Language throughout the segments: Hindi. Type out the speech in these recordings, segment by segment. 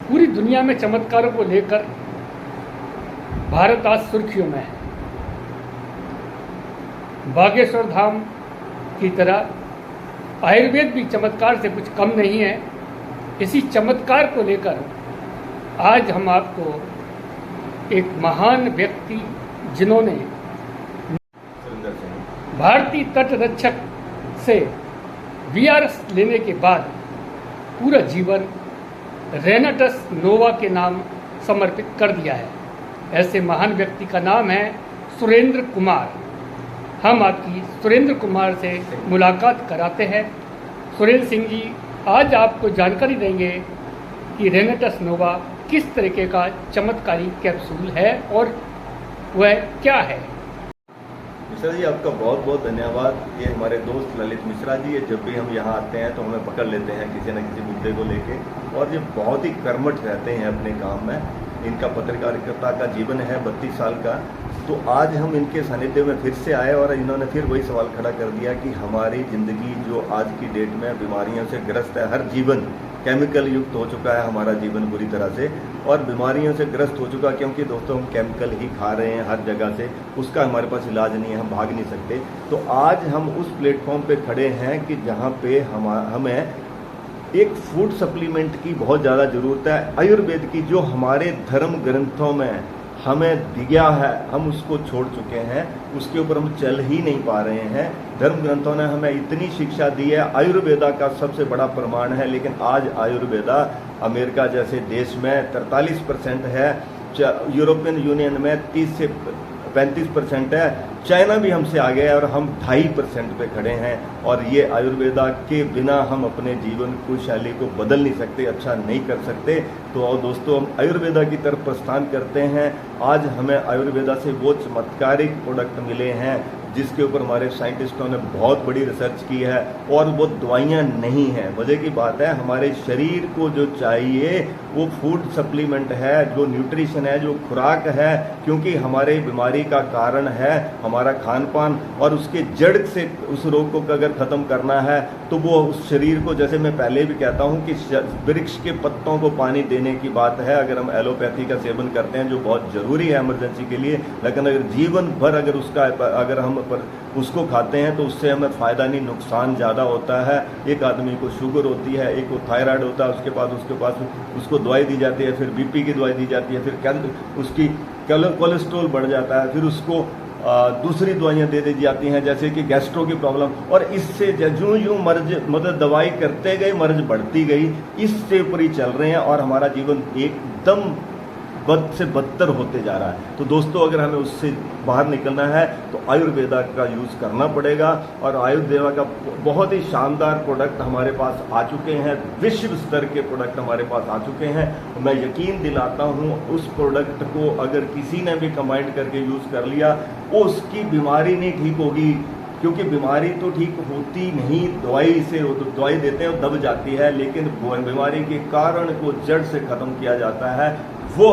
पूरी दुनिया में चमत्कारों को लेकर भारत आज सुर्खियों में है। बागेश्वर धाम की तरह आयुर्वेद भी चमत्कार से कुछ कम नहीं है। इसी चमत्कार को लेकर आज हम आपको एक महान व्यक्ति जिन्होंने भारतीय तट रक्षक से वीआरएस लेने के बाद पूरा जीवन रेनेटस नोवा के नाम समर्पित कर दिया है, ऐसे महान व्यक्ति का नाम है सुरेंद्र कुमार। हम आपकी सुरेंद्र कुमार से मुलाकात कराते हैं। सुरेंद्र सिंह जी आज आपको जानकारी देंगे कि रेनेटस नोवा किस तरीके का चमत्कारी कैप्सूल है और वह क्या है। मिश्रा जी, आपका बहुत बहुत धन्यवाद। ये हमारे दोस्त ललित मिश्रा जी है, जब भी हम यहाँ आते हैं तो हमें पकड़ लेते हैं किसी न किसी मुद्दे को लेके, और ये बहुत ही कर्मठ रहते हैं अपने काम में। इनका पत्रकारिता का जीवन है 32 साल का। तो आज हम इनके सानिध्य में फिर से आए और इन्होंने फिर वही सवाल खड़ा कर दिया कि हमारी ज़िंदगी जो आज की डेट में बीमारियों से ग्रस्त है, हर जीवन केमिकल युक्त हो चुका है, हमारा जीवन बुरी तरह से, और बीमारियों से ग्रस्त हो चुका, क्योंकि दोस्तों हम केमिकल ही खा रहे हैं हर जगह से, उसका हमारे पास इलाज नहीं है, हम भाग नहीं सकते। तो आज हम उस प्लेटफॉर्म पे खड़े हैं कि जहाँ पे हमें एक फूड सप्लीमेंट की बहुत ज़्यादा ज़रूरत है, आयुर्वेद की, जो हमारे धर्म ग्रंथों में हमें दिया है, हम उसको छोड़ चुके हैं, उसके ऊपर हम चल ही नहीं पा रहे हैं। धर्म ग्रंथों ने हमें इतनी शिक्षा दी है, आयुर्वेदा का सबसे बड़ा प्रमाण है, लेकिन आज आयुर्वेदा अमेरिका जैसे देश में 43% है, यूरोपियन यूनियन में 30 से 35% है, चाइना भी हमसे आगे है और हम 2.5% पे खड़े हैं। और ये आयुर्वेदा के बिना हम अपने जीवन को शैली को बदल नहीं सकते, अच्छा नहीं कर सकते। तो और दोस्तों, हम आयुर्वेदा की तरफ प्रस्थान करते हैं। आज हमें आयुर्वेदा से वो चमत्कारिक प्रोडक्ट मिले हैं जिसके ऊपर हमारे साइंटिस्टों ने बहुत बड़ी रिसर्च की है, और वो दवाइयाँ नहीं हैं। वजह की बात है, हमारे शरीर को जो चाहिए वो फूड सप्लीमेंट है, जो न्यूट्रिशन है, जो खुराक है, क्योंकि हमारे बीमारी का कारण है हमारा खान पान, और उसके जड़ से उस रोग को अगर ख़त्म करना है तो वो उस शरीर को, जैसे मैं पहले भी कहता हूँ कि वृक्ष के पत्तों को पानी देने की बात है। अगर हम एलोपैथी का सेवन करते हैं जो बहुत ज़रूरी है इमरजेंसी के लिए, लेकिन अगर जीवन भर अगर हम पर उसको खाते हैं तो उससे हमें फ़ायदा नहीं, नुकसान ज़्यादा होता है। एक आदमी को शुगर होती है, एक को थायराइड होता है, उसके पास उसको दवाई दी जाती है, फिर बीपी की दवाई दी जाती है, फिर उसकी कोलेस्ट्रॉल बढ़ जाता है, फिर उसको दूसरी दवाइयाँ दे दी जाती हैं जैसे कि गैस्ट्रो की प्रॉब्लम, और इससे यूं मर्ज मतलब दवाई करते गए मर्ज बढ़ती गई, इससे ऊपर ही चल रहे हैं और हमारा जीवन एकदम बद से बदतर होते जा रहा है। तो दोस्तों, अगर हमें उससे बाहर निकलना है तो आयुर्वेदा का यूज़ करना पड़ेगा, और आयुर्वेदा का बहुत ही शानदार प्रोडक्ट हमारे पास आ चुके हैं, विश्व स्तर के प्रोडक्ट हमारे पास आ चुके हैं। मैं यकीन दिलाता हूँ उस प्रोडक्ट को अगर किसी ने भी कंबाइंड करके यूज़ कर लिया, वो उसकी बीमारी नहीं ठीक होगी, क्योंकि बीमारी तो ठीक होती नहीं, दवाई से दवाई देते हैं और दब जाती है, लेकिन बीमारी के कारण को जड़ से ख़त्म किया जाता है। वो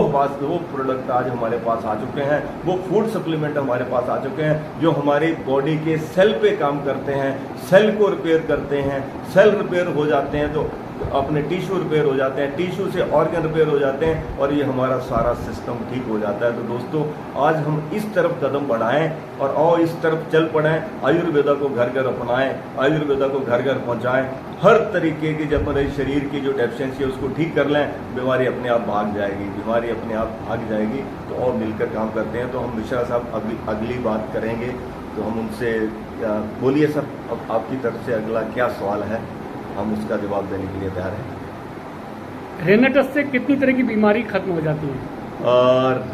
प्रोडक्ट आज हमारे पास आ चुके हैं, वो फूड सप्लीमेंट हमारे पास आ चुके हैं जो हमारी बॉडी के सेल पे काम करते हैं, सेल को रिपेयर करते हैं, सेल रिपेयर हो जाते हैं तो अपने टिश्यू रिपेयर हो जाते हैं, टिश्यू से ऑर्गन रिपेयर हो जाते हैं, और ये हमारा सारा सिस्टम ठीक हो जाता है। तो दोस्तों, आज हम इस तरफ कदम बढ़ाएं और इस तरफ चल पड़ें, आयुर्वेदा को घर घर अपनाएं, आयुर्वेदा को घर घर पहुंचाएं, हर तरीके की जब हमारे शरीर की जो डेफिशिएंसी है उसको ठीक कर लें, बीमारी अपने आप भाग जाएगी, बीमारी अपने आप भाग जाएगी। तो और मिलकर काम करते हैं। तो हम मिश्रा साहब अगली बात करेंगे, तो हम उनसे बोलिए सर, अब आपकी तरफ से अगला क्या सवाल है, हम उसका जवाब देने के लिए तैयार हैं। रेनेटस से कितनी तरह की बीमारी खत्म हो जाती है?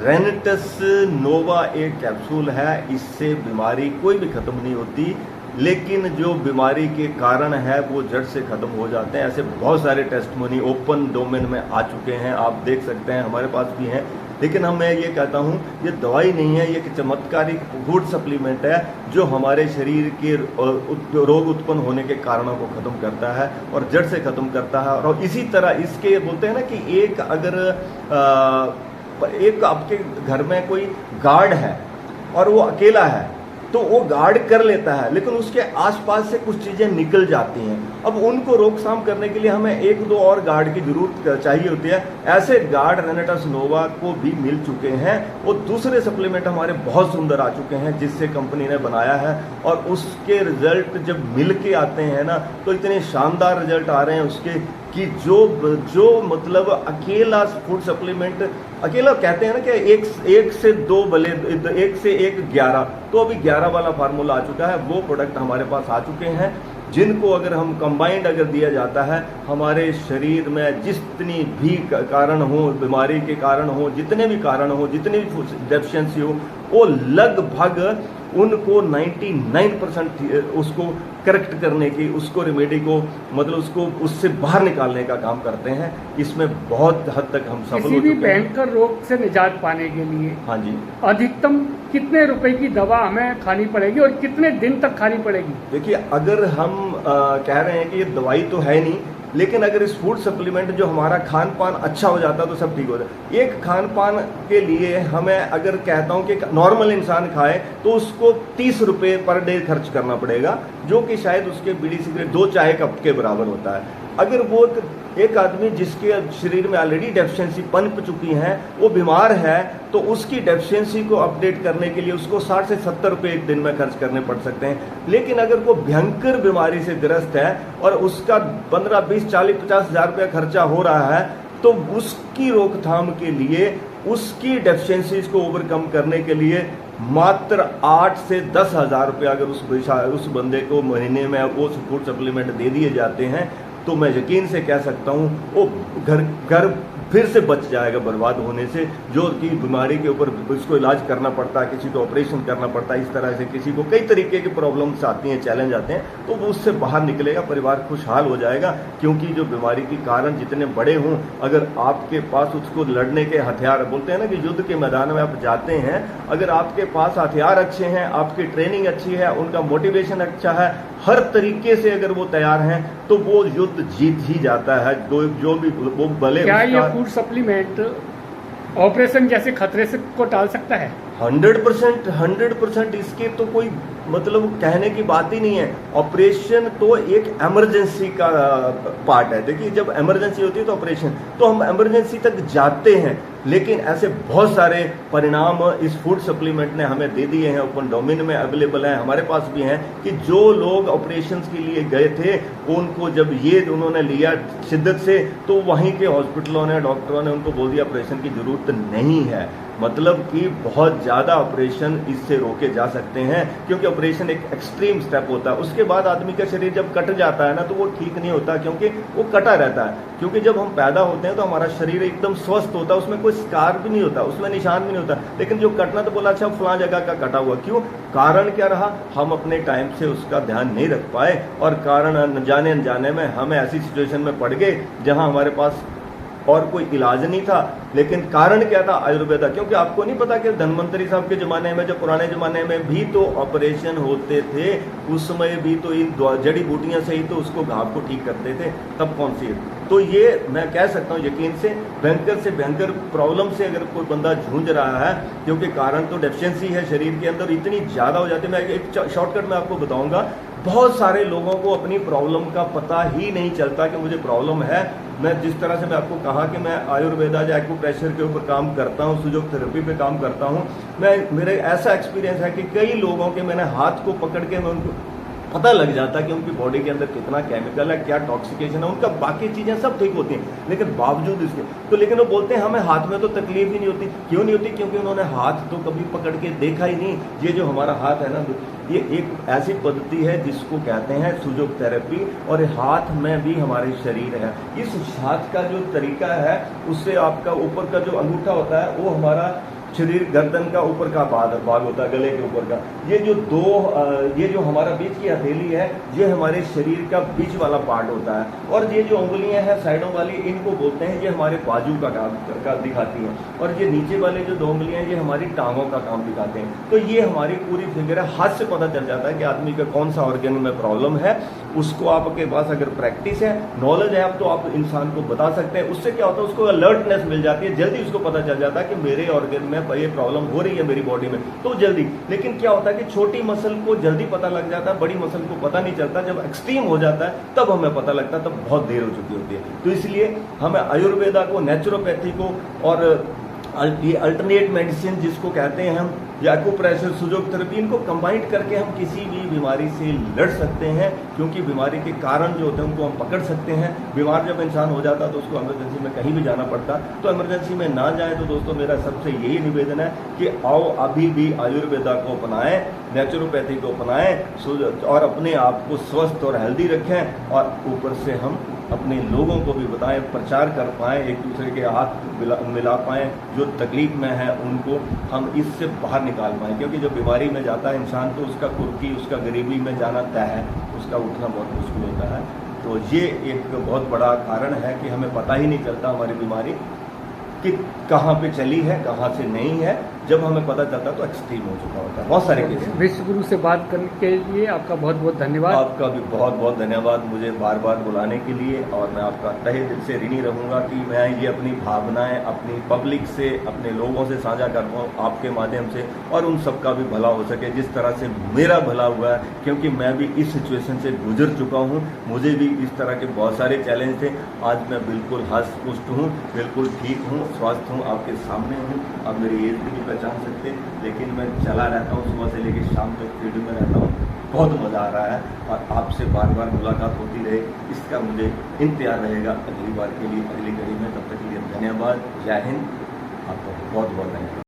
रेनेटस नोवा एक कैप्सूल है, इससे बीमारी कोई भी खत्म नहीं होती, लेकिन जो बीमारी के कारण है वो जड़ से खत्म हो जाते हैं। ऐसे बहुत सारे टेस्टमोनी ओपन डोमेन में आ चुके हैं, आप देख सकते हैं, हमारे पास भी हैं। लेकिन मैं ये कहता हूँ, ये दवाई नहीं है, ये एक चमत्कारी फूड सप्लीमेंट है जो हमारे शरीर के रोग उत्पन्न होने के कारणों को खत्म करता है और जड़ से खत्म करता है। और इसी तरह इसके बोलते हैं ना कि एक आपके घर में कोई गार्ड है और वो अकेला है, तो वो गार्ड कर लेता है, लेकिन उसके आसपास से कुछ चीज़ें निकल जाती हैं। अब उनको रोकथाम करने के लिए हमें एक दो और गार्ड की जरूरत चाहिए होती है। ऐसे गार्ड रेनेटस नोवा को भी मिल चुके हैं। वो दूसरे सप्लीमेंट हमारे बहुत सुंदर आ चुके हैं जिससे कंपनी ने बनाया है, और उसके रिजल्ट जब मिल के आते हैं ना तो इतने शानदार रिजल्ट आ रहे हैं उसके कि जो मतलब अकेला फूड सप्लीमेंट, अकेला कहते हैं ना कि एक से दो भले, एक से एक 11, तो अभी 11 वाला फार्मूला आ चुका है। वो प्रोडक्ट हमारे पास आ चुके हैं जिनको अगर हम कंबाइंड अगर दिया जाता है, हमारे शरीर में जितनी भी कारण हो, बीमारी के कारण हो, जितने भी कारण हो, जितनी भी डेफिशिएंसी हो, वो लगभग उनको 99% उसको करेक्ट करने की, उसको रेमेडी को मतलब उसको उससे बाहर निकालने का काम करते हैं। इसमें बहुत हद तक हम सफल हो चुके हैं। किसी भी भयंकर रोग से निजात पाने के लिए हाँ जी, अधिकतम कितने रुपए की दवा हमें खानी पड़ेगी और कितने दिन तक खानी पड़ेगी? देखिए, अगर हम कह रहे हैं कि ये दवाई तो है नहीं, लेकिन अगर इस फूड सप्लीमेंट जो हमारा खान पान अच्छा हो जाता तो सब ठीक हो जाता। एक खान पान के लिए हमें अगर कहता हूं कि नॉर्मल इंसान खाए तो उसको 30 रुपये पर डे खर्च करना पड़ेगा, जो कि शायद उसके बीड़ी सिगरेट 2 चाय कप के बराबर होता है। अगर वो एक आदमी जिसके शरीर में ऑलरेडी डेफिशिएंसी पनप चुकी है, वो बीमार है, तो उसकी डेफिशिएंसी को अपडेट करने के लिए उसको 60 से 70 रुपये एक दिन में खर्च करने पड़ सकते हैं। लेकिन अगर वो भयंकर बीमारी से ग्रस्त है और उसका 15, 20, 40, 50 हज़ार रुपया खर्चा हो रहा है, तो उसकी रोकथाम के लिए, उसकी डेफिशिएंसीज को ओवरकम करने के लिए मात्र 8 से 10 हज़ार रुपये अगर उस बंदे को महीने में वो फूड सप्लीमेंट दे दिए जाते हैं, तो मैं यकीन से कह सकता हूँ वो घर फिर से बच जाएगा बर्बाद होने से। जो कि बीमारी के ऊपर उसको इलाज करना पड़ता है, किसी को ऑपरेशन करना पड़ता है, इस तरह से किसी को कई तरीके की प्रॉब्लम्स आती हैं, चैलेंज आते हैं, तो वो उससे बाहर निकलेगा, परिवार खुशहाल हो जाएगा। क्योंकि जो बीमारी के कारण जितने बड़े हों, अगर आपके पास उसको लड़ने के हथियार, बोलते हैं ना कि युद्ध के मैदान में आप जाते हैं, अगर आपके पास हथियार अच्छे हैं, आपकी ट्रेनिंग अच्छी है, उनका मोटिवेशन अच्छा है, हर तरीके से अगर वो तैयार हैं, तो वो युद्ध जीत ही जाता है। जो भी वो भले। क्या ये फूड सप्लीमेंट ऑपरेशन जैसे खतरे से को टाल सकता है? 100% इसके तो कोई मतलब कहने की बात ही नहीं है। ऑपरेशन तो एक इमरजेंसी का पार्ट है। देखिए, जब इमरजेंसी होती है तो ऑपरेशन, तो हम इमरजेंसी तक जाते हैं, लेकिन ऐसे बहुत सारे परिणाम इस फूड सप्लीमेंट ने हमें दे दिए हैं, ओपन डोमेन में अवेलेबल हैं, हमारे पास भी हैं, कि जो लोग ऑपरेशन के लिए गए थे, उनको जब ये उन्होंने लिया शिद्दत से, तो वहीं के हॉस्पिटलों ने, डॉक्टरों ने उनको बोल दिया ऑपरेशन की जरूरत नहीं है। मतलब कि बहुत ज़्यादा ऑपरेशन इससे रोके जा सकते हैं, क्योंकि ऑपरेशन एक एक्सट्रीम स्टेप होता है। उसके बाद आदमी का शरीर जब कट जाता है ना, तो वो ठीक नहीं होता, क्योंकि वो कटा रहता है। क्योंकि जब हम पैदा होते हैं तो हमारा शरीर एकदम स्वस्थ होता है, उसमें कोई स्कार भी नहीं होता, उसमें निशान भी नहीं होता। लेकिन जो कटना, तो बोला अच्छा फलां जगह का कटा हुआ, क्यों? कारण क्या रहा? हम अपने टाइम से उसका ध्यान नहीं रख पाए, और कारण अनजाने अनजाने में हम ऐसी सिचुएशन में पड़ गए जहां हमारे पास और कोई इलाज नहीं था। लेकिन कारण क्या था? आयुर्वेदा। क्योंकि आपको नहीं पता कि धन्वंतरी साहब के ज़माने में, जो पुराने ज़माने में भी तो ऑपरेशन होते थे, उस समय भी तो इन जड़ी बूटियां से ही तो उसको घाव को ठीक करते थे, तब कौन सी? तो ये मैं कह सकता हूँ यकीन से भयंकर प्रॉब्लम से अगर कोई बंदा जूझ रहा है, क्योंकि कारण तो डेफिशिएंसी है शरीर के अंदर इतनी ज़्यादा हो जाती है। मैं एक शॉर्टकट में आपको बताऊंगा, बहुत सारे लोगों को अपनी प्रॉब्लम का पता ही नहीं चलता कि मुझे प्रॉब्लम है। मैं जिस तरह से मैं आपको कहा कि मैं आयुर्वेदा या एक्यूप्रेशर के ऊपर काम करता हूँ, सुजोग थेरेपी पे काम करता हूँ, मेरे ऐसा एक्सपीरियंस है कि कई लोगों के मैंने हाथ को पकड़ के मैं उनको पता लग जाता है कि उनकी बॉडी के अंदर कितना केमिकल है, क्या टॉक्सिकेशन है, उनका बाकी चीज़ें सब ठीक होती हैं, लेकिन बावजूद इसके तो लेकिन वो बोलते हैं हमें हाथ में तो तकलीफ ही नहीं होती। क्यों नहीं होती? क्योंकि उन्होंने हाथ तो कभी पकड़ के देखा ही नहीं। ये जो हमारा हाथ है ना, ये एक ऐसी पद्धति है जिसको कहते हैं सुजोग थेरेपी, और हाथ में भी हमारे शरीर है। इस हाथ का जो तरीका है, उससे आपका ऊपर का जो अंगूठा होता है, वो हमारा शरीर, गर्दन का ऊपर का भाग होता है, गले के ऊपर का। ये जो हमारा बीच की हथेली है, ये हमारे शरीर का बीच वाला पार्ट होता है। और ये जो उंगलियां हैं साइडों वाली, इनको बोलते हैं, ये हमारे बाजू का काम दिखाती हैं। और ये नीचे वाले जो 2 उंगलियां, ये हमारी टांगों का काम दिखाते हैं। तो ये हमारी पूरी फिगर है। हाथ से पता चल जाता है कि आदमी का कौन सा ऑर्गन में प्रॉब्लम है। उसको आपके पास अगर प्रैक्टिस है, नॉलेज है, तो आप इंसान को बता सकते हैं। उससे क्या होता है, उसको अलर्टनेस मिल जाती है, जल्दी उसको पता चल जाता है कि मेरे ऑर्गन में ये प्रॉब्लम हो रही है मेरी बॉडी में, तो जल्दी। लेकिन क्या होता है कि छोटी मसल को जल्दी पता लग जाता है, बड़ी मसल को पता नहीं चलता। जब एक्सट्रीम हो जाता है तब हमें पता लगता है, तब बहुत देर हो चुकी होती है। तो इसलिए हमें आयुर्वेदा को, नेचुरोपैथी को और ये अल्टरनेट मेडिसिन जिसको कहते हैं हम, या एक्यूप्रेशर, फिजियोथेरेपी, इनको कंबाइंड करके हम किसी भी बीमारी से लड़ सकते हैं। क्योंकि बीमारी के कारण जो होते हैं उनको हम पकड़ सकते हैं। बीमार जब इंसान हो जाता है तो उसको इमरजेंसी में कहीं भी जाना पड़ता, तो इमरजेंसी में ना जाए। तो दोस्तों मेरा सबसे यही निवेदन है कि आओ अभी भी आयुर्वेदा को अपनाएं, नेचुरोपैथी को अपनाएं और अपने आप को स्वस्थ और हेल्दी रखें। और ऊपर से हम अपने लोगों को भी बताएं, प्रचार कर पाएं, एक दूसरे के हाथ मिला पाएं, जो तकलीफ में है उनको हम इससे बाहर निकाल पाएं। क्योंकि जब बीमारी में जाता है इंसान तो उसका कुर्की, उसका गरीबी में जाना तय है, उसका उठना बहुत मुश्किल होता है। तो ये एक बहुत बड़ा कारण है कि हमें पता ही नहीं चलता हमारी बीमारी कि कहाँ पे चली है, कहाँ से नहीं है। जब हमें पता चलता तो एक्सट्रीम हो चुका होता है, बहुत सारे केस। विश्वगुरु से बात करने के लिए आपका बहुत बहुत धन्यवाद। आपका भी बहुत बहुत धन्यवाद मुझे बार बार बुलाने के लिए। और मैं आपका तहे दिल से ऋणी रहूँगा कि मैं ये अपनी भावनाएं अपनी पब्लिक से, अपने लोगों से साझा कर पाऊँ आपके माध्यम से, और उन सबका भी भला हो सके जिस तरह से मेरा भला हुआ है। क्योंकि मैं भी इस सिचुएशन से गुजर चुका हूँ, मुझे भी इस तरह के बहुत सारे चैलेंज थे। आज मैं बिल्कुल हष्ट पुष्ट हूँ, बिल्कुल ठीक हूँ, स्वस्थ हूँ, आपके सामने हूँ। अब मेरी एज भी नहीं पहचान सकते, लेकिन मैं चला रहता हूँ, सुबह से लेकर शाम तक फील्ड में रहता हूँ। बहुत मज़ा आ रहा है और आपसे बार बार मुलाकात होती रहे, इसका मुझे इंतजार रहेगा अगली बार के लिए, अगली कड़ी में। तब तक के लिए धन्यवाद। जय हिंद। आपका बहुत बहुत धन्यवाद।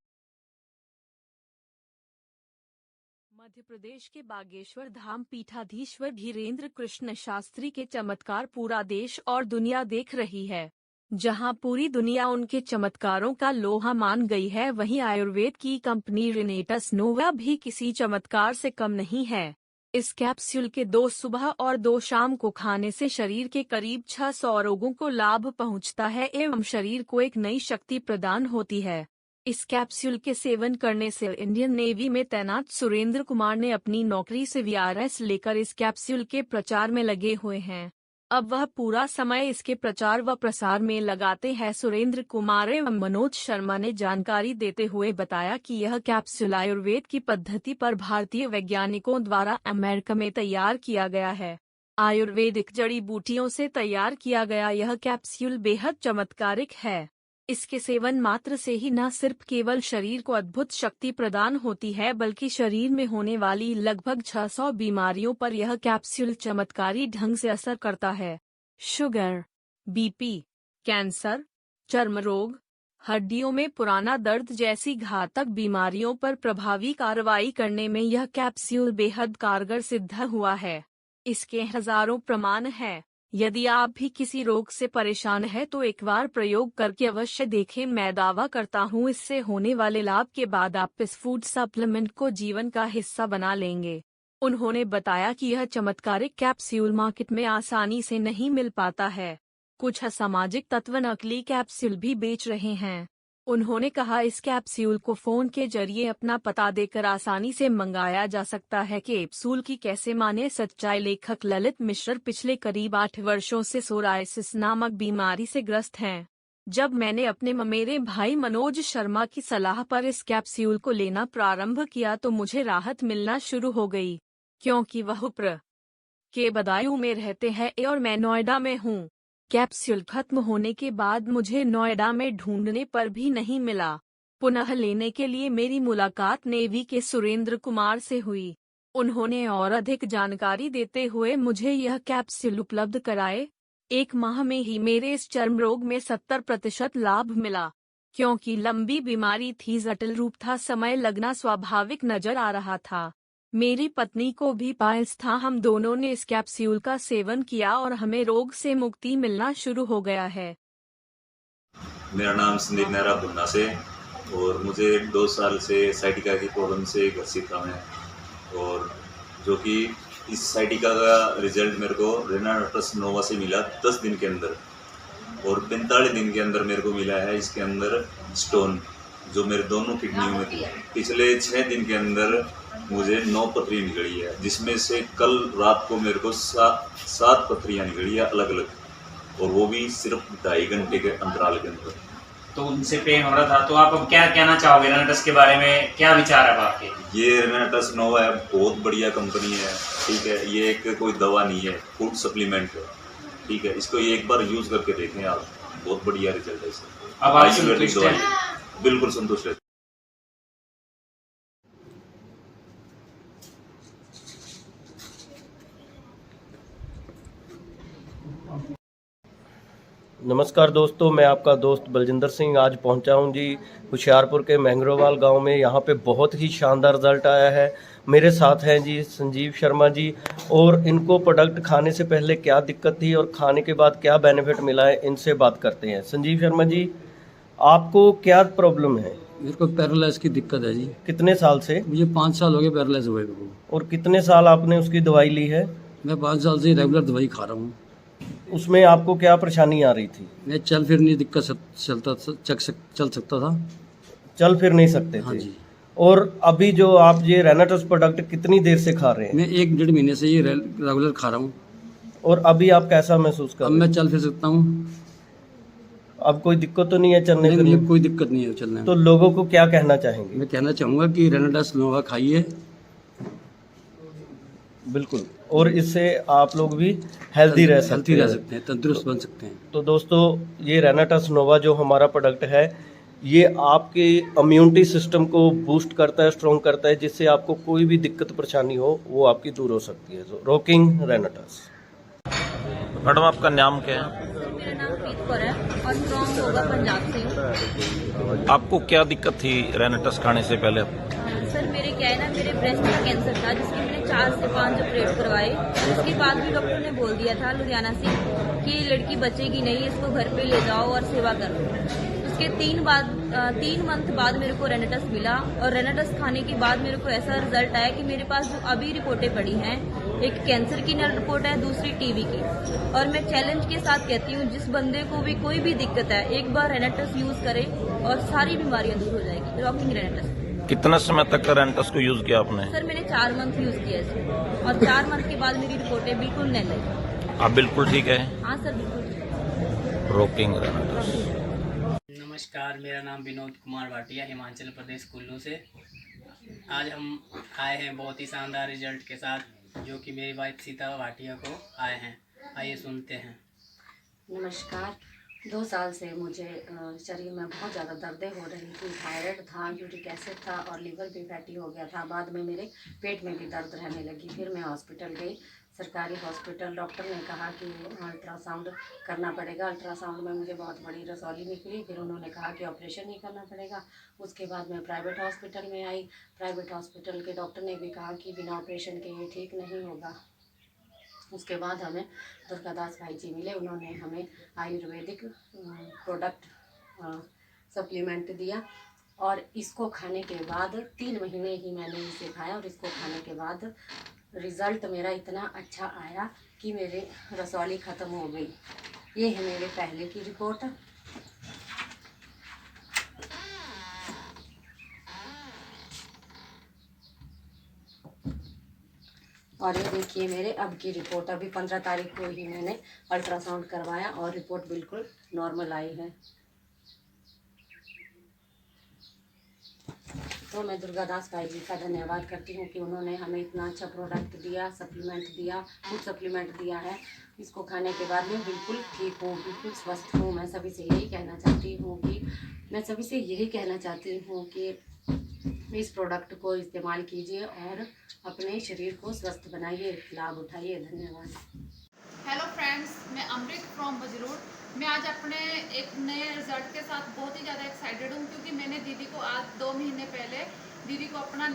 मध्य प्रदेश के बागेश्वर धाम पीठाधीश्वर धीरेन्द्र कृष्ण शास्त्री के चमत्कार पूरा देश और दुनिया देख रही है। जहां पूरी दुनिया उनके चमत्कारों का लोहा मान गई है, वहीं आयुर्वेद की कंपनी रेनेटस नोवा भी किसी चमत्कार से कम नहीं है। इस कैप्सूल के 2 सुबह और 2 शाम को खाने से शरीर के करीब 600 रोगों को लाभ पहुंचता है एवं शरीर को एक नई शक्ति प्रदान होती है। इस कैप्सूल के सेवन करने से इंडियन नेवी में तैनात सुरेंद्र कुमार ने अपनी नौकरी से वीआरएस लेकर इस कैप्सूल के प्रचार में लगे हुए हैं। अब वह पूरा समय इसके प्रचार व प्रसार में लगाते हैं। सुरेंद्र कुमार एवं मनोज शर्मा ने जानकारी देते हुए बताया कि यह कैप्सूल आयुर्वेद की पद्धति पर भारतीय वैज्ञानिकों द्वारा अमेरिका में तैयार किया गया है। आयुर्वेदिक जड़ी बूटियों से तैयार किया गया यह कैप्सूल बेहद चमत्कारिक है। इसके सेवन मात्र से ही न सिर्फ केवल शरीर को अद्भुत शक्ति प्रदान होती है, बल्कि शरीर में होने वाली लगभग 600 बीमारियों पर यह कैप्सूल चमत्कारी ढंग से असर करता है। शुगर, बीपी, कैंसर, चर्म रोग, हड्डियों में पुराना दर्द जैसी घातक बीमारियों पर प्रभावी कार्रवाई करने में यह कैप्सूल बेहद कारगर सिद्ध हुआ है। इसके हजारों प्रमाण हैं। यदि आप भी किसी रोग से परेशान हैं तो एक बार प्रयोग करके अवश्य देखें। मैं दावा करता हूँ इससे होने वाले लाभ के बाद आप इस फूड सप्लीमेंट को जीवन का हिस्सा बना लेंगे। उन्होंने बताया कि यह चमत्कारिक कैप्सूल मार्केट में आसानी से नहीं मिल पाता है। कुछ असामाजिक तत्व नकली कैप्सूल भी बेच रहे हैं। उन्होंने कहा इस कैप्सूल को फोन के जरिए अपना पता देकर आसानी से मंगाया जा सकता है। कैप्सूल की कैसे माने सच्चाई। लेखक ललित मिश्र पिछले करीब 8 वर्षों से सोरायसिस नामक बीमारी से ग्रस्त हैं। जब मैंने अपने मेरे भाई मनोज शर्मा की सलाह पर इस कैप्सूल को लेना प्रारंभ किया तो मुझे राहत मिलना शुरू हो गई, क्योंकि वह उप्र के बदायूं में रहते हैं और मैं नोएडा में हूँ। कैप्सूल खत्म होने के बाद मुझे नोएडा में ढूंढने पर भी नहीं मिला। पुनः लेने के लिए मेरी मुलाकात नेवी के सुरेंद्र कुमार से हुई। उन्होंने और अधिक जानकारी देते हुए मुझे यह कैप्सूल उपलब्ध कराए। 1 माह में ही मेरे इस चर्म रोग में 70% लाभ मिला। क्योंकि लंबी बीमारी थी, जटिल रूप था, समय लगना स्वाभाविक नजर आ रहा था। मेरी पत्नी को भी पाइल्स था। हम दोनों ने इस कैप्सूल का सेवन किया और हमें रोग से मुक्ति मिलना शुरू हो गया है। मेरा नाम संदीप नेहरा भुन्ना से, और मुझे 2 साल से साइटिका की प्रॉब्लम से ग्रसित था मैं, और जो कि इस साइटिका का रिजल्ट मेरे को रेनाटस नोवा से मिला 10 दिन के अंदर, और 45 दिन के अंदर मेरे को मिला है इसके अंदर स्टोन जो मेरे दोनों किडनियों में थी। पिछले 6 दिन के अंदर मुझे 9 पथरियाँ निकली है, जिसमें से कल रात को मेरे को 7 पथरियाँ निकली है अलग अलग, और वो भी सिर्फ 2.5 घंटे के अंतराल के अंदर। तो उनसे पेन हो रहा था। तो आप अब क्या कहना चाहोगे रेनेटस के बारे में, क्या विचार है आपके? ये रेनेटस नोवा है, बहुत बढ़िया कंपनी है। ठीक है, ये एक कोई दवा नहीं है, फूड सप्लीमेंट है। ठीक है, इसको ये एक बार यूज़ करके देखें आप, बहुत बढ़िया रिजल्ट है इसका। अब आप आयुर्वेदिक संतुष्ट दवा हैं? है, बिल्कुल संतुष्ट है। नमस्कार दोस्तों, मैं आपका दोस्त बलजिंदर सिंह आज पहुंचा हूं जी होशियारपुर के मैंग्रोवाल गांव में। यहां पे बहुत ही शानदार रिजल्ट आया है। मेरे साथ हैं जी संजीव शर्मा जी, और इनको प्रोडक्ट खाने से पहले क्या दिक्कत थी और खाने के बाद क्या बेनिफिट मिला है, इनसे बात करते हैं। संजीव शर्मा जी, आपको क्या प्रॉब्लम है? मेरे को पैरालाइज की दिक्कत है जी। कितने साल से? मुझे 5 साल हो गए पैरालाइज हुए को। और कितने साल आपने उसकी दवाई ली है? मैं 5 साल से रेगुलर दवाई खा रहा हूँ। उसमें आपको क्या परेशानी आ रही थी? मैं चल फिर नहीं दिक्कत चल सकता था। चल फिर नहीं सकते हाँ थे? जी। और अभी जो आप ये रेनेटस प्रोडक्ट कितनी देर से खा रहे हैं? मैं 1-1.5 महीने से ये रेगुलर खा रहा हूँ। और अभी आप कैसा महसूस कर अब रहे मैं हैं? चल फिर सकता हूँ। अब कोई दिक्कत तो नहीं है चलने नहीं, फिरने मुझे कोई दिक्कत नहीं है चलने में। तो लोगों को क्या कहना चाहेंगे? मैं कहना चाहूँगा कि रेनेटस नोवा खाइए। बिल्कुल, और इससे आप लोग भी हेल्दी रह सकते हैं, तंदुरुस्त बन सकते हैं। तो दोस्तों, ये रेनेटस नोवा जो हमारा प्रोडक्ट है, ये आपके इम्यूनिटी सिस्टम को बूस्ट करता है, स्ट्रॉन्ग करता है, जिससे आपको कोई भी दिक्कत परेशानी हो वो आपकी दूर हो सकती है। तो रॉकिंग रेनेटस। मैडम, आपका नाम क्या है? मेरा नाम प्रीत कौर है और स्ट्रॉन्ग होगा पंजाब से। आपको क्या दिक्कत थी रेनेटस खाने से पहले? सर मेरे क्या है ना, मेरे ब्रेस्ट का कैंसर था जिसके मैंने 4 से 5 ऑपरेट करवाए। उसके बाद भी डॉक्टर ने बोल दिया था लुधियाना से कि लड़की बचेगी नहीं, इसको घर पे ले जाओ और सेवा करो। उसके 3 मंथ बाद मेरे को रेनेटस मिला, और रेनेटस खाने के बाद मेरे को ऐसा रिजल्ट आया कि मेरे पास जो अभी रिपोर्टें पड़ी हैं, एक कैंसर की रिपोर्ट है, दूसरी टीबी की। और मैं चैलेंज के साथ कहती हूँ, जिस बंदे को भी कोई भी दिक्कत है, एक बार रेनेटस यूज करे और सारी बीमारियां दूर हो जाएगी। रॉकिंग रेनेटस। कितना समय तक रेनेटस को यूज किया आपने? सर मैंने 4 मंथ यूज किया इसको, और 4 मंथ के बाद मेरी रिपोर्टें बिल्कुल नहीं लगी। आप बिल्कुल ठीक है? हाँ सर बिल्कुल। रॉकिंग रेनेटस। नमस्कार, मेरा नाम विनोद कुमार भाटिया, हिमाचल प्रदेश कुल्लू से। आज हम आए हैं बहुत ही शानदार रिजल्ट के साथ, जो कि मेरी वाइफ सीता भाटिया को आए हैं। आइए सुनते हैं। नमस्कार। 2 साल से मुझे शरीर में बहुत ज़्यादा दर्दें हो रही थी। थायराइड था, यूरिक एसिड था और लीवर भी फैटी हो गया था। बाद में मेरे पेट में भी दर्द रहने लगी। फिर मैं हॉस्पिटल गई, सरकारी हॉस्पिटल। डॉक्टर ने कहा कि अल्ट्रासाउंड करना पड़ेगा। अल्ट्रासाउंड में मुझे बहुत बड़ी रसौली निकली। फिर उन्होंने कहा कि ऑपरेशन ही करना पड़ेगा। उसके बाद मैं प्राइवेट हॉस्पिटल में आई। प्राइवेट हॉस्पिटल के डॉक्टर ने भी कहा कि बिना ऑपरेशन के ये ठीक नहीं होगा। उसके बाद हमें दुर्गादास भाई जी मिले। उन्होंने हमें आयुर्वेदिक प्रोडक्ट सप्लीमेंट दिया, और इसको खाने के बाद 3 महीने ही मैंने इसे खाया, और इसको खाने के बाद रिज़ल्ट मेरा इतना अच्छा आया कि मेरे रसौली ख़त्म हो गई। ये है मेरे पहले की रिपोर्ट। और ये देखिए मेरे अब की रिपोर्ट। अभी 15 तारीख को ही मैंने अल्ट्रासाउंड करवाया और रिपोर्ट बिल्कुल नॉर्मल आई है। तो मैं दुर्गादास भाई जी का धन्यवाद करती हूँ कि उन्होंने हमें इतना अच्छा प्रोडक्ट दिया, सप्लीमेंट दिया, फूड सप्लीमेंट दिया है। इसको खाने के बाद मैं बिल्कुल ठीक हूँ, बिल्कुल स्वस्थ हूँ। मैं सभी से यही कहना चाहती हूँ कि इस प्रोडक्ट को इस्तेमाल कीजिए और अपने शरीर को स्वस्थ बनाइए, लाभ उठाइए। धन्यवाद। हेलो फ्रेंड्स, मैं अमृत फ्रॉम बजरोड। मैं आज अपने एक नए रिजल्ट के साथ बहुत ही ज़्यादा एक्साइटेड हूँ, क्योंकि मैंने दीदी को आज 2 महीने पहले दीदी को अपना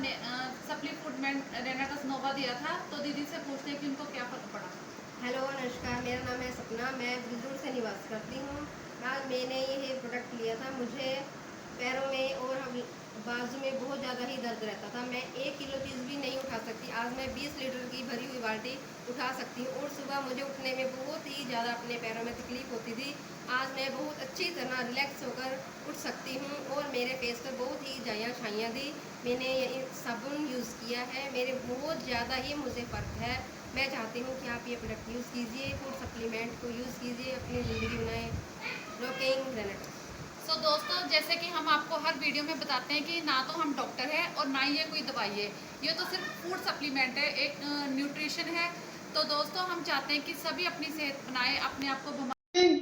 सप्लीमेंट रेनेटस नोवा दिया था। तो दीदी से पूछते हैं कि उनको क्या फ़र्क पड़ा। हेलो नमस्कार, मेरा नाम है सपना, मैं बजरोड से निवास करती हूँ। आज मैंने ये प्रोडक्ट लिया था। मुझे पैरों में और बाजू में बहुत ज़्यादा ही दर्द रहता था। मैं 1 किलो चीज़ भी नहीं उठा सकती। आज मैं 20 लीटर की भरी हुई बाल्टी उठा सकती हूँ, और सुबह मुझे उठने में बहुत ही ज़्यादा अपने पैरों में तकलीफ़ होती थी। आज मैं बहुत अच्छी तरह रिलैक्स होकर उठ सकती हूँ, और मेरे फेस पर बहुत ही जाइयाँ छाइयाँ थी। मैंने ये साबुन यूज़ किया है, मेरे बहुत ज़्यादा ही मुझे फ़र्क है। मैं चाहती हूँ कि आप ये प्रोडक्ट यूज़ कीजिए, फूड सप्लीमेंट को यूज़ कीजिए, अपनी ज़िंदगी बनाएँ। रॉकिंग रेनेटस। तो दोस्तों जैसे कि हम आपको हर वीडियो में बताते हैं कि ना तो हम डॉक्टर हैं और ना ही ये कोई दवाई है, ये तो सिर्फ फूड सप्लीमेंट है, एक न्यूट्रिशन है। तो दोस्तों हम चाहते हैं कि सभी अपनी सेहत बनाएं, अपने आप को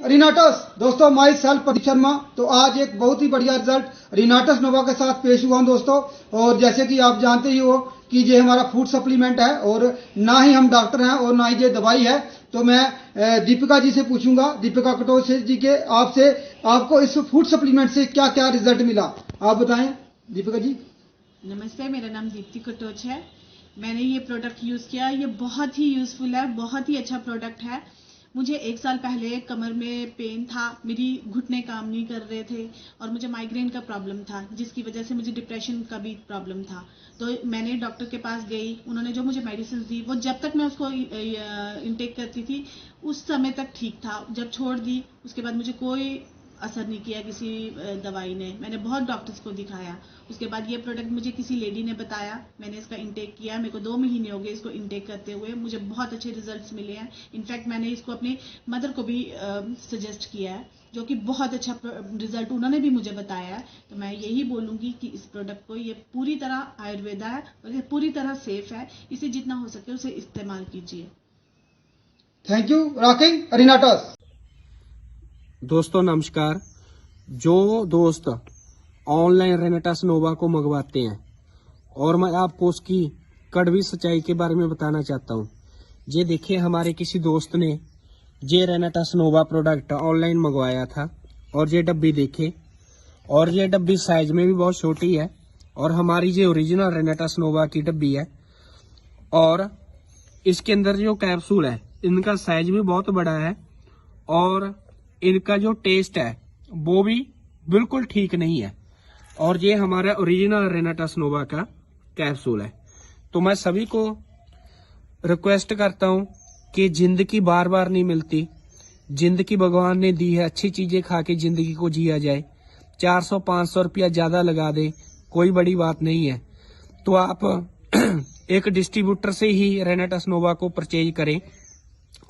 रिनाटस। दोस्तों माई सेल्फ प्रदीप शर्मा। तो आज एक बहुत ही बढ़िया रिजल्ट रिनाटस नोवा के साथ पेश हुआ हूं दोस्तों। और जैसे कि आप जानते ही हो कि ये हमारा फूड सप्लीमेंट है और ना ही हम डॉक्टर हैं और ना ही ये दवाई है। तो मैं दीपिका जी से पूछूंगा, दीपिका कटोच जी के, आपसे आपको इस फूड सप्लीमेंट से क्या क्या रिजल्ट मिला, आप बताएं दीपिका जी। नमस्ते, मेरा नाम दीप्ति कटोच है। मैंने ये प्रोडक्ट यूज़ किया, ये बहुत ही यूज़फुल है, बहुत ही अच्छा प्रोडक्ट है। मुझे 1 साल पहले कमर में पेन था, मेरी घुटने काम नहीं कर रहे थे और मुझे माइग्रेन का प्रॉब्लम था, जिसकी वजह से मुझे डिप्रेशन का भी प्रॉब्लम था। तो मैंने डॉक्टर के पास गई, उन्होंने जो मुझे मेडिसिन दी वो जब तक मैं उसको इनटेक करती थी उस समय तक ठीक था। जब छोड़ दी उसके बाद मुझे कोई असर नहीं किया किसी दवाई ने। मैंने बहुत डॉक्टर्स को दिखाया, उसके बाद ये प्रोडक्ट मुझे किसी लेडी ने बताया, मैंने इसका इंटेक किया। मेरे को 2 महीने हो गए इसको इंटेक करते हुए, मुझे बहुत अच्छे रिजल्ट्स मिले हैं। इनफैक्ट मैंने इसको अपनी मदर को भी सजेस्ट किया है, जो कि बहुत अच्छा रिजल्ट उन्होंने भी मुझे बताया है। तो मैं यही बोलूँगी कि इस प्रोडक्ट को, ये पूरी तरह आयुर्वेदा है और ये पूरी तरह सेफ है, इसे जितना हो सके उसे इस्तेमाल कीजिए। थैंक यू रॉकिंग रिनाटस। दोस्तों नमस्कार। जो दोस्त ऑनलाइन रेनेटस नोवा को मंगवाते हैं और मैं आपको उसकी कड़वी सच्चाई के बारे में बताना चाहता हूँ। ये देखिए, हमारे किसी दोस्त ने ये रेनेटस नोवा प्रोडक्ट ऑनलाइन मंगवाया था और ये डब्बी देखे, और ये डब्बी साइज में भी बहुत छोटी है और हमारी जो ओरिजिनल रेनेटस नोवा की डब्बी है। और इसके अंदर जो कैप्सूल है इनका साइज भी बहुत बड़ा है और इनका जो टेस्ट है वो भी बिल्कुल ठीक नहीं है। और ये हमारा ओरिजिनल रेनेटस नोवा का कैप्सूल है। तो मैं सभी को रिक्वेस्ट करता हूँ कि जिंदगी बार बार नहीं मिलती, जिंदगी भगवान ने दी है, अच्छी चीजें खा के जिंदगी को जिया जाए। 400-500 रुपया ज्यादा लगा दे, कोई बड़ी बात नहीं है। तो आप एक डिस्ट्रीब्यूटर से ही रेनेटस नोवा को परचेज करें,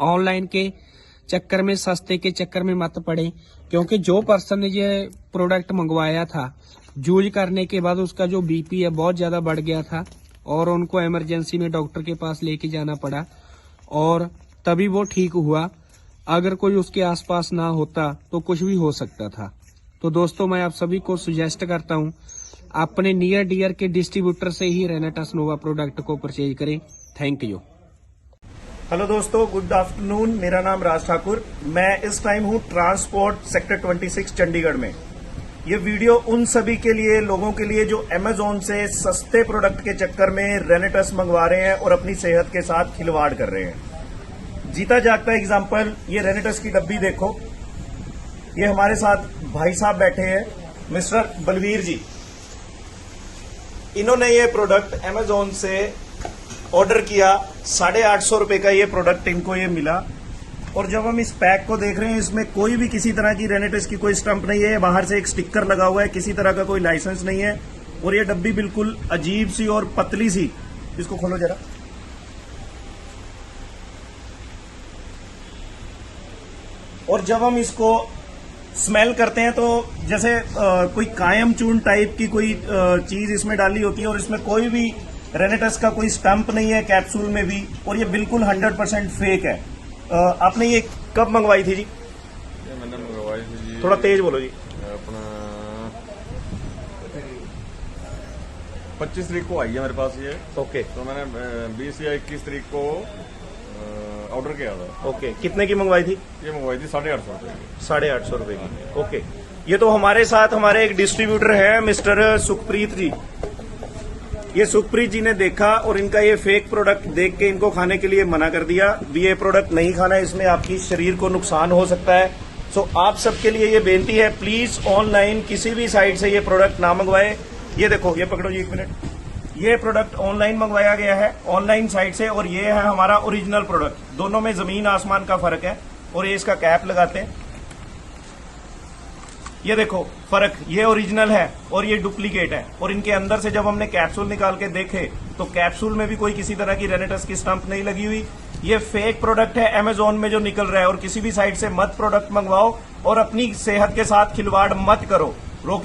ऑनलाइन के चक्कर में, सस्ते के चक्कर में मत पड़े। क्योंकि जो पर्सन ने ये प्रोडक्ट मंगवाया था, यूज करने के बाद उसका जो बीपी है बहुत ज्यादा बढ़ गया था और उनको इमरजेंसी में डॉक्टर के पास लेके जाना पड़ा और तभी वो ठीक हुआ। अगर कोई उसके आसपास ना होता तो कुछ भी हो सकता था। तो दोस्तों मैं आप सभी को सुजेस्ट करता हूँ, अपने नियर डियर के डिस्ट्रीब्यूटर से ही रेनेटस नोवा प्रोडक्ट को परचेज करें। Thank you. हेलो दोस्तों, गुड आफ्टरनून। मेरा नाम राज ठाकुर, मैं इस टाइम हूँ ट्रांसपोर्ट सेक्टर 26 चंडीगढ़ में। ये वीडियो उन सभी के लिए, लोगों के लिए जो अमेजोन से सस्ते प्रोडक्ट के चक्कर में रेनेटस मंगवा रहे हैं और अपनी सेहत के साथ खिलवाड़ कर रहे हैं। जीता जागता एग्जाम्पल, ये रेनेटस की डब्बी देखो। ये हमारे साथ भाई साहब बैठे हैं, मिस्टर बलवीर जी। इन्होंने ये प्रोडक्ट अमेजोन से ऑर्डर किया, 850 रुपए का ये प्रोडक्ट इनको ये मिला। और जब हम इस पैक को देख रहे हैं, इसमें कोई भी किसी तरह की रेनेटस की कोई स्टंप नहीं है, बाहर से एक स्टिकर लगा हुआ है, किसी तरह का कोई लाइसेंस नहीं है। और ये डब्बी बिल्कुल अजीब सी और पतली सी, इसको खोलो जरा। और जब हम इसको स्मेल करते हैं तो जैसे कोई कायम चूर्ण टाइप की कोई चीज इसमें डाली होती है और इसमें कोई भी रेनेटस का कोई स्टंप नहीं है कैप्सूल में भी, और ये बिल्कुल 100% फेक है। आपने ये कब मंगवाई थी जी? ये मैंने मंगवाई थी जी, थोड़ा तेज बोलो जी। अपना 25 तारीख को आई है मेरे पास ये। ओके। तो मैंने 20 या 21 तारीख को ऑर्डर किया था। ओके। कितने की मंगवाई थी? ये मंगवाई थी 850 रुपए की। 850 रुपए की। ओके। ये तो हमारे साथ हमारे एक डिस्ट्रीब्यूटर है मिस्टर सुखप्रीत जी। ये सुखप्रीत जी ने देखा और इनका ये फेक प्रोडक्ट देख के इनको खाने के लिए मना कर दिया। ये प्रोडक्ट नहीं खाना है, इसमें आपकी शरीर को नुकसान हो सकता है। सो आप सबके लिए ये बेनती है, प्लीज ऑनलाइन किसी भी साइट से ये प्रोडक्ट ना मंगवाए। ये देखो, ये पकड़ो जी 1 मिनट। ये प्रोडक्ट ऑनलाइन मंगवाया गया है, ऑनलाइन साइट से, और ये है हमारा ओरिजिनल प्रोडक्ट। दोनों में जमीन आसमान का फर्क है। और ये इसका कैप लगाते हैं, ये देखो फर्क, ये ओरिजिनल है और ये डुप्लीकेट है। और इनके अंदर से जब हमने कैप्सूल निकाल के देखे तो कैप्सूल में भी कोई किसी तरह की रेनेटस की स्टंप नहीं लगी हुई, ये फेक प्रोडक्ट है अमेजोन में जो निकल रहा है, और किसी भी साइट से मत प्रोडक्ट मंगवाओ और अपनी सेहत के साथ खिलवाड़ मत करो।